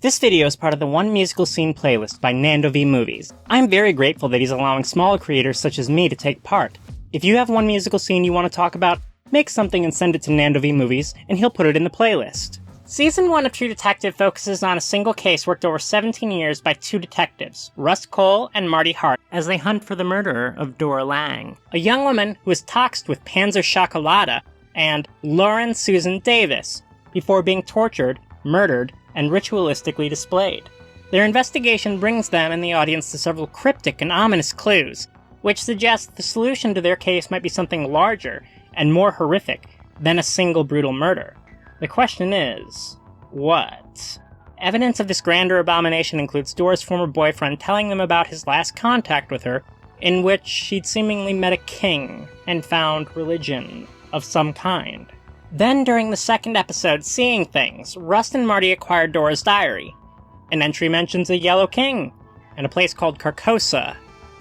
This video is part of the One Musical Scene playlist by Nando V Movies. I'm very grateful that he's allowing smaller creators such as me to take part. If you have one musical scene you want to talk about, make something and send it to Nando V Movies, and he'll put it in the playlist. Season 1 of True Detective focuses on a single case worked over 17 years by two detectives, Russ Cole and Marty Hart, as they hunt for the murderer of Dora Lang, a young woman who was toxed with Panzer Chocolata and Lauren Susan Davis, before being tortured, murdered, and ritualistically displayed. Their investigation brings them and the audience to several cryptic and ominous clues, which suggest the solution to their case might be something larger and more horrific than a single brutal murder. The question is, what? Evidence of this grander abomination includes Dora's former boyfriend telling them about his last contact with her, in which she'd seemingly met a king and found religion of some kind. Then, during the second episode, Seeing Things, Russ and Marty acquired Dora's diary. An entry mentions a Yellow King, and a place called Carcosa.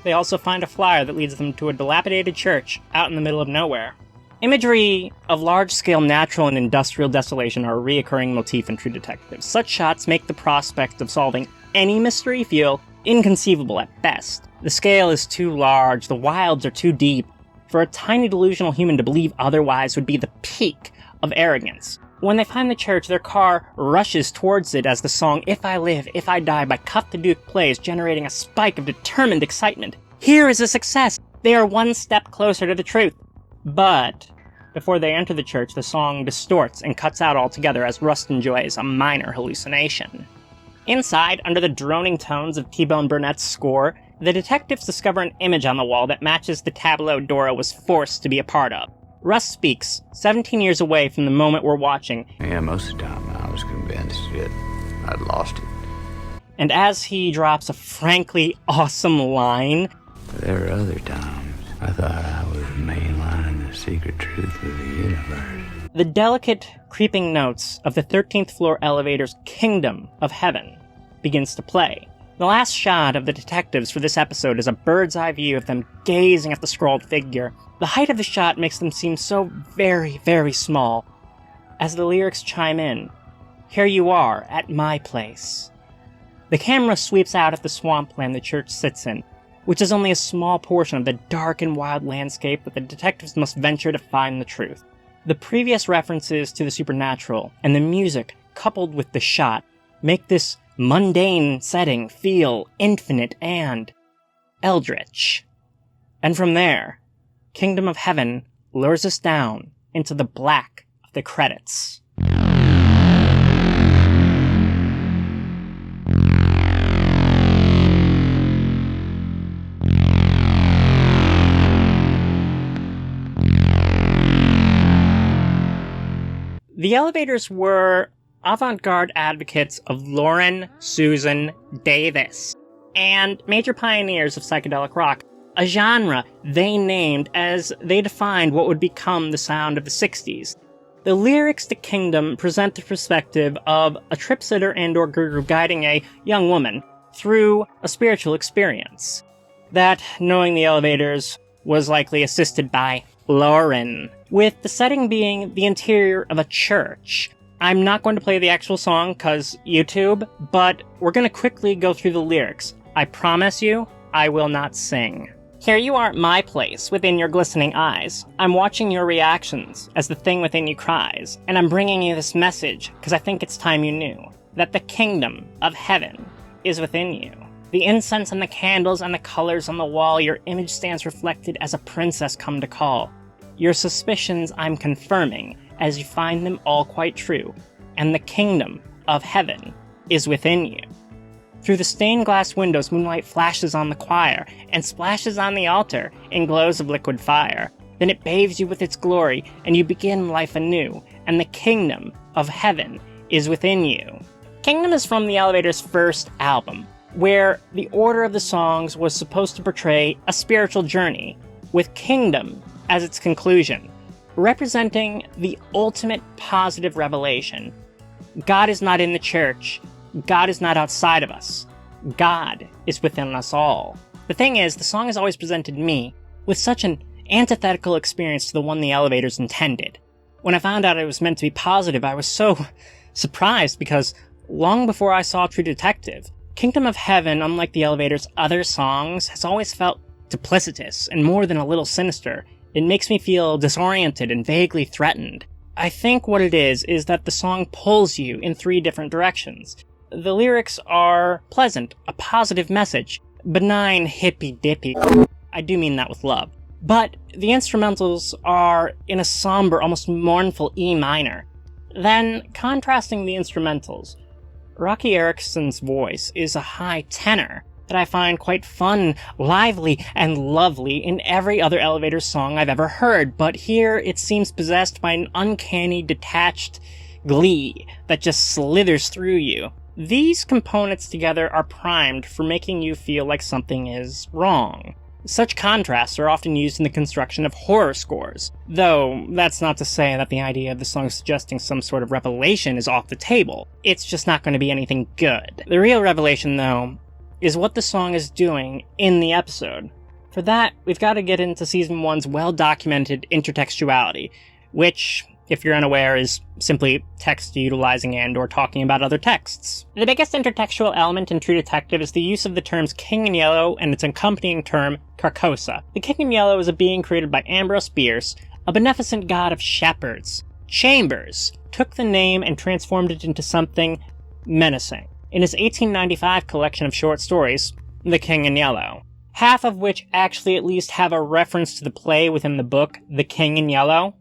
They also find a flyer that leads them to a dilapidated church out in the middle of nowhere. Imagery of large-scale natural and industrial desolation are a reoccurring motif in True Detective. Such shots make the prospect of solving any mystery feel inconceivable at best. The scale is too large, the wilds are too deep. For a tiny delusional human to believe otherwise would be the peak of arrogance. When they find the church, their car rushes towards it as the song If I Live, If I Die by Cuff the Duke plays, generating a spike of determined excitement. Here is a success! They are one step closer to the truth. But before they enter the church, the song distorts and cuts out altogether as Rust enjoys a minor hallucination. Inside, under the droning tones of T-Bone Burnett's score, the detectives discover an image on the wall that matches the tableau Dora was forced to be a part of. Russ speaks, 17 years away from the moment we're watching. Yeah, most of the time I was convinced that I'd lost it. And as he drops a frankly awesome line, There are other times I thought I was mainlining the secret truth of the universe. The delicate, creeping notes of the 13th floor elevator's Kingdom of Heaven begins to play. The last shot of the detectives for this episode is a bird's eye view of them gazing at the scrawled figure. The height of the shot makes them seem so very, very small. As the lyrics chime in, "Here you are, at my place." The camera sweeps out at the swampland the church sits in, which is only a small portion of the dark and wild landscape that the detectives must venture to find the truth. The previous references to the supernatural and the music, coupled with the shot, make this mundane setting feel infinite and eldritch. And from there, Kingdom of Heaven lures us down into the black of the credits. The elevators were avant-garde advocates of Lauren Susan Davis, and major pioneers of psychedelic rock, a genre they named as they defined what would become the sound of the 60s. The lyrics to Kingdom present the perspective of a trip-sitter and/or guru guiding a young woman through a spiritual experience. That, knowing the elevators, was likely assisted by Lauren, with the setting being the interior of a church. I'm not going to play the actual song, cause YouTube, but we're gonna quickly go through the lyrics. I promise you, I will not sing. Here you are at my place, within your glistening eyes. I'm watching your reactions, as the thing within you cries, and I'm bringing you this message, cause I think it's time you knew, that the kingdom of heaven is within you. The incense and the candles and the colors on the wall, your image stands reflected as a princess come to call. Your suspicions I'm confirming, as you find them all quite true, and the kingdom of heaven is within you. Through the stained glass windows, moonlight flashes on the choir, and splashes on the altar in glows of liquid fire. Then it bathes you with its glory, and you begin life anew, and the kingdom of heaven is within you. Kingdom is from the Elevator's first album, where the order of the songs was supposed to portray a spiritual journey, with Kingdom as its conclusion, representing the ultimate positive revelation. God is not in the church. God is not outside of us. God is within us all. The thing is, the song has always presented me with such an antithetical experience to the one the Elevators intended. When I found out it was meant to be positive, I was so surprised because long before I saw True Detective. Kingdom of Heaven, unlike the elevator's other songs, has always felt duplicitous and more than a little sinister. It makes me feel disoriented and vaguely threatened. I think what it is that the song pulls you in 3 different directions. The lyrics are pleasant, a positive message, benign hippy-dippy. I do mean that with love. But the instrumentals are in a somber, almost mournful E minor. Then, contrasting the instrumentals, Rocky Erickson's voice is a high tenor that I find quite fun, lively, and lovely in every other elevator song I've ever heard, but here it seems possessed by an uncanny, detached glee that just slithers through you. These components together are primed for making you feel like something is wrong. Such contrasts are often used in the construction of horror scores, though that's not to say that the idea of the song suggesting some sort of revelation is off the table. It's just not going to be anything good. The real revelation, though, is what the song is doing in the episode. For that, we've got to get into Season 1's well-documented intertextuality, which, if you're unaware, is simply text utilizing and or talking about other texts. The biggest intertextual element in True Detective is the use of the terms King in Yellow and its accompanying term, Carcosa. The King in Yellow is a being created by Ambrose Bierce, a beneficent god of shepherds. Chambers took the name and transformed it into something menacing in his 1895 collection of short stories, The King in Yellow, half of which actually at least have a reference to the play within the book, The King in Yellow.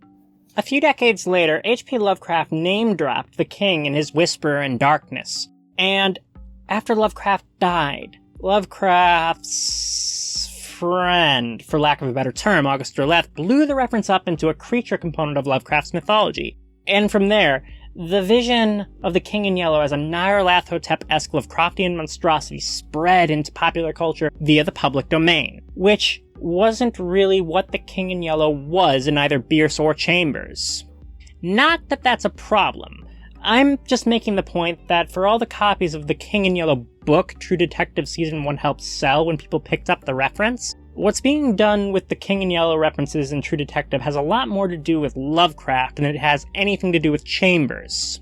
A few decades later, H.P. Lovecraft name-dropped the king in his Whisper in Darkness. And after Lovecraft died, Lovecraft's friend, for lack of a better term, August Derleth, blew the reference up into a creature component of Lovecraft's mythology. And from there, the vision of the King in Yellow as a Nyarlathotep-esque Lovecraftian monstrosity spread into popular culture via the public domain, which wasn't really what the King in Yellow was in either Bierce or Chambers. Not that that's a problem. I'm just making the point that for all the copies of the King in Yellow book True Detective Season 1 helped sell when people picked up the reference, what's being done with the King in Yellow references in True Detective has a lot more to do with Lovecraft than it has anything to do with Chambers.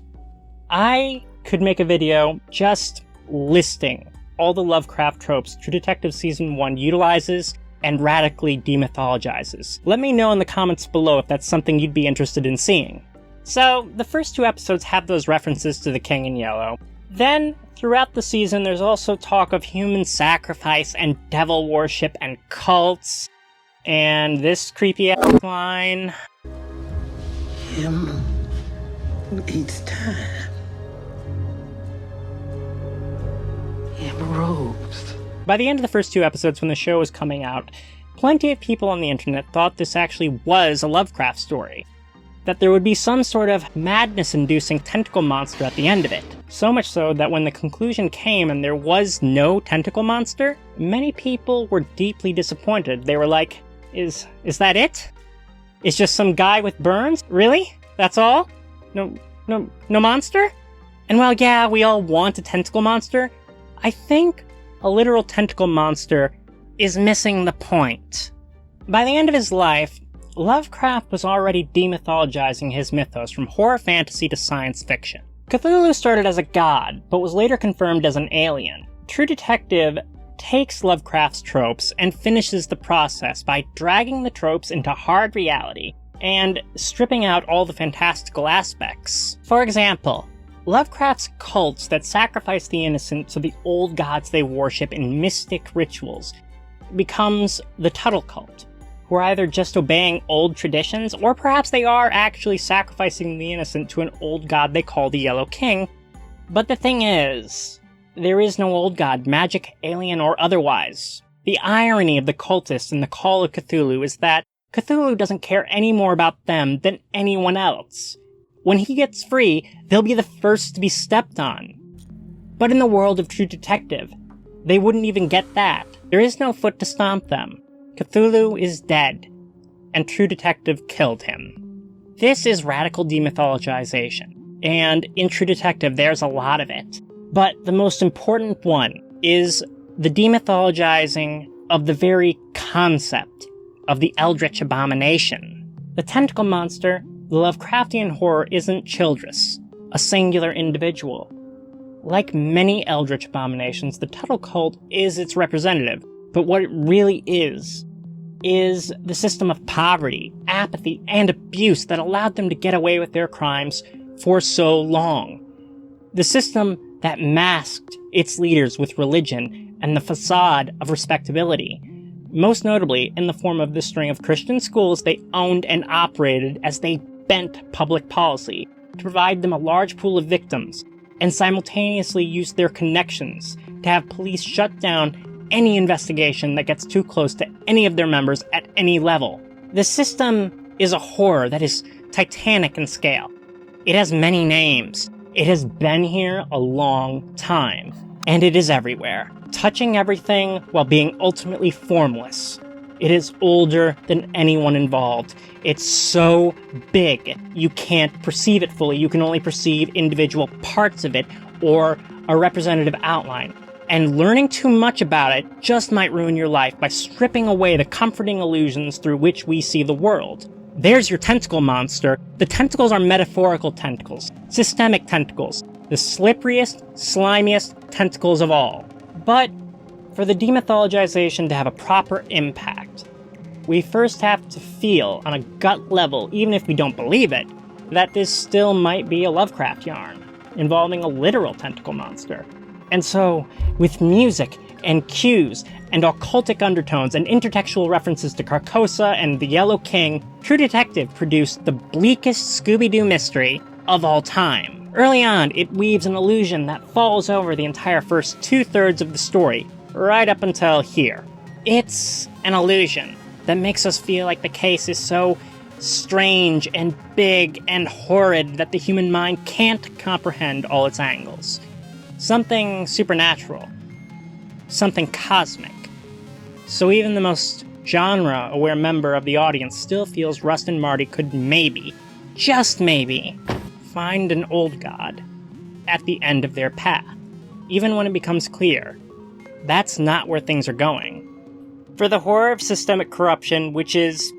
I could make a video just listing all the Lovecraft tropes True Detective Season 1 utilizes and radically demythologizes. Let me know in the comments below if that's something you'd be interested in seeing. So, the first 2 episodes have those references to the King in Yellow. Then, throughout the season, there's also talk of human sacrifice and devil worship and cults. And this creepy-ass line... Him who eats time in robes. By the end of the first 2 episodes, when the show was coming out, plenty of people on the internet thought this actually was a Lovecraft story. That there would be some sort of madness-inducing tentacle monster at the end of it. So much so that when the conclusion came and there was no tentacle monster, many people were deeply disappointed. They were like, is that it? It's just some guy with burns? Really? That's all? No monster? And while yeah, we all want a tentacle monster, I think a literal tentacle monster is missing the point. By the end of his life, Lovecraft was already demythologizing his mythos from horror fantasy to science fiction. Cthulhu started as a god, but was later confirmed as an alien. True Detective takes Lovecraft's tropes and finishes the process by dragging the tropes into hard reality and stripping out all the fantastical aspects. For example, Lovecraft's cults that sacrifice the innocent to the old gods they worship in mystic rituals becomes the Tuttle cult, who are either just obeying old traditions, or perhaps they are actually sacrificing the innocent to an old god they call the Yellow King. But the thing is, there is no old god, magic, alien, or otherwise. The irony of the cultists in the Call of Cthulhu is that Cthulhu doesn't care any more about them than anyone else. When he gets free, they'll be the first to be stepped on. But in the world of True Detective, they wouldn't even get that. There is no foot to stomp them. Cthulhu is dead, and True Detective killed him. This is radical demythologization, and in True Detective there's a lot of it. But the most important one is the demythologizing of the very concept of the Eldritch Abomination. The tentacle monster, the Lovecraftian horror isn't Childress, a singular individual. Like many eldritch abominations, the Tuttle cult is its representative, but what it really is the system of poverty, apathy, and abuse that allowed them to get away with their crimes for so long. The system that masked its leaders with religion and the facade of respectability, most notably in the form of the string of Christian schools they owned and operated as they bent public policy to provide them a large pool of victims, and simultaneously used their connections to have police shut down any investigation that gets too close to any of their members at any level. The system is a horror that is titanic in scale. It has many names. It has been here a long time, and it is everywhere, touching everything while being ultimately formless. It is older than anyone involved. It's so big, you can't perceive it fully. You can only perceive individual parts of it or a representative outline. And learning too much about it just might ruin your life by stripping away the comforting illusions through which we see the world. There's your tentacle monster. The tentacles are metaphorical tentacles, systemic tentacles, the slipperiest, slimiest tentacles of all. But for the demythologization to have a proper impact, we first have to feel on a gut level, even if we don't believe it, that this still might be a Lovecraft yarn involving a literal tentacle monster. And so, with music and cues and occultic undertones and intertextual references to Carcosa and the Yellow King, True Detective produced the bleakest Scooby-Doo mystery of all time. Early on, it weaves an illusion that falls over the entire first 2/3 of the story, right up until here. It's an illusion that makes us feel like the case is so strange and big and horrid that the human mind can't comprehend all its angles. Something supernatural. Something cosmic. So even the most genre-aware member of the audience still feels Rust and Marty could maybe, just maybe, find an old god at the end of their path. Even when it becomes clear, that's not where things are going. For the horror of systemic corruption, which is,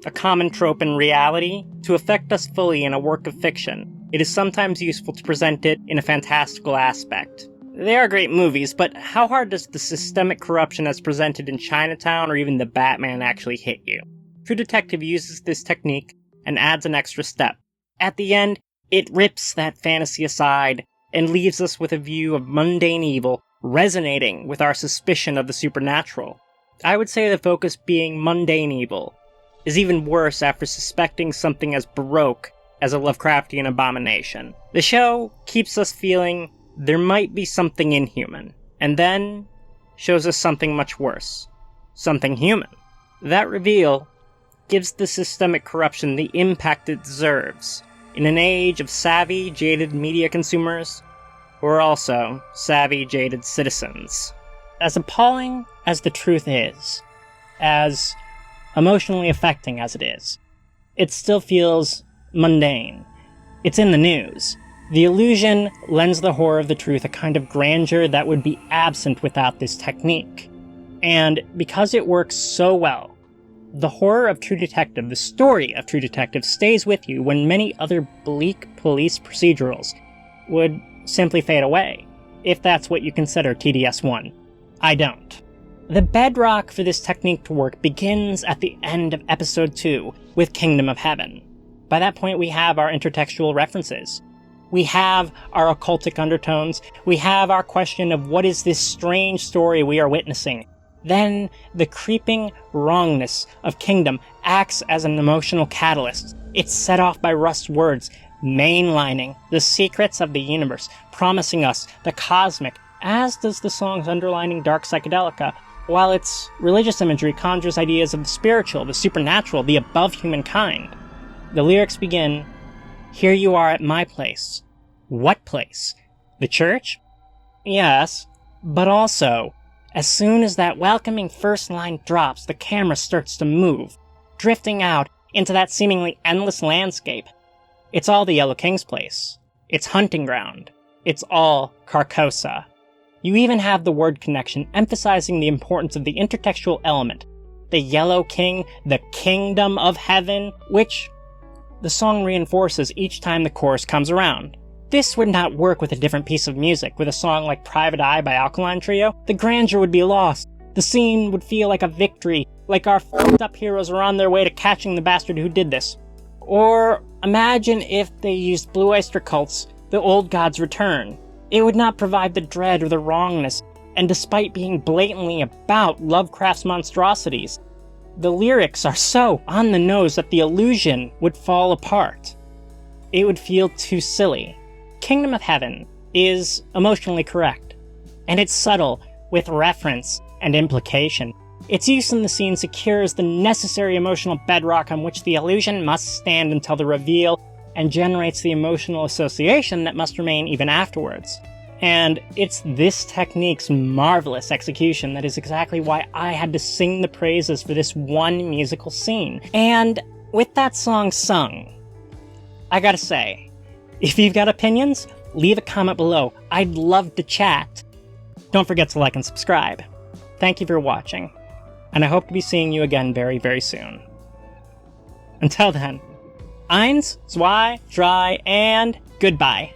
a common trope in reality, to affect us fully in a work of fiction, it is sometimes useful to present it in a fantastical aspect. They are great movies, but how hard does the systemic corruption as presented in Chinatown or even The Batman actually hit you? True Detective uses this technique and adds an extra step. At the end, it rips that fantasy aside and leaves us with a view of mundane evil resonating with our suspicion of the supernatural. I would say the focus being mundane evil is even worse after suspecting something as baroque as a Lovecraftian abomination. The show keeps us feeling there might be something inhuman, and then shows us something much worse. Something human. That reveal gives the systemic corruption the impact it deserves, in an age of savvy, jaded media consumers, who are also savvy, jaded citizens. As appalling as the truth is, as emotionally affecting as it is, it still feels mundane. It's in the news. The illusion lends the horror of the truth a kind of grandeur that would be absent without this technique. And because it works so well, the horror of True Detective, the story of True Detective, stays with you when many other bleak police procedurals would simply fade away, if that's what you consider TDS1. I don't. The bedrock for this technique to work begins at the end of episode 2 with Kingdom of Heaven. By that point, we have our intertextual references. We have our occultic undertones. We have our question of what is this strange story we are witnessing. Then, the creeping wrongness of Kingdom acts as an emotional catalyst. It's set off by Rust's words, mainlining the secrets of the universe, promising us the cosmic, as does the song's underlining dark psychedelica, while its religious imagery conjures ideas of the spiritual, the supernatural, the above humankind. The lyrics begin, "Here you are at my place." What place? The church? Yes, but also, as soon as that welcoming first line drops, the camera starts to move, drifting out into that seemingly endless landscape. It's all the Yellow King's place. It's hunting ground. It's all Carcosa. You even have the word connection emphasizing the importance of the intertextual element. The Yellow King, the Kingdom of Heaven, which the song reinforces each time the chorus comes around. This would not work with a different piece of music. With a song like Private Eye by Alkaline Trio, the grandeur would be lost. The scene would feel like a victory, like our fucked up heroes are on their way to catching the bastard who did this. Or imagine if they used Blue Oyster Cult's The Old Gods Return. It would not provide the dread or the wrongness, and despite being blatantly about Lovecraft's monstrosities, the lyrics are so on the nose that the illusion would fall apart. It would feel too silly. Kingdom of Heaven is emotionally correct, and it's subtle with reference and implication. Its use in the scene secures the necessary emotional bedrock on which the illusion must stand until the reveal, and generates the emotional association that must remain even afterwards. And it's this technique's marvelous execution that is exactly why I had to sing the praises for this one musical scene. And with that song sung, I gotta say, if you've got opinions, leave a comment below. I'd love to chat. Don't forget to like and subscribe. Thank you for watching, and I hope to be seeing you again very, very soon. Until then, eins, zwei, drei, and goodbye.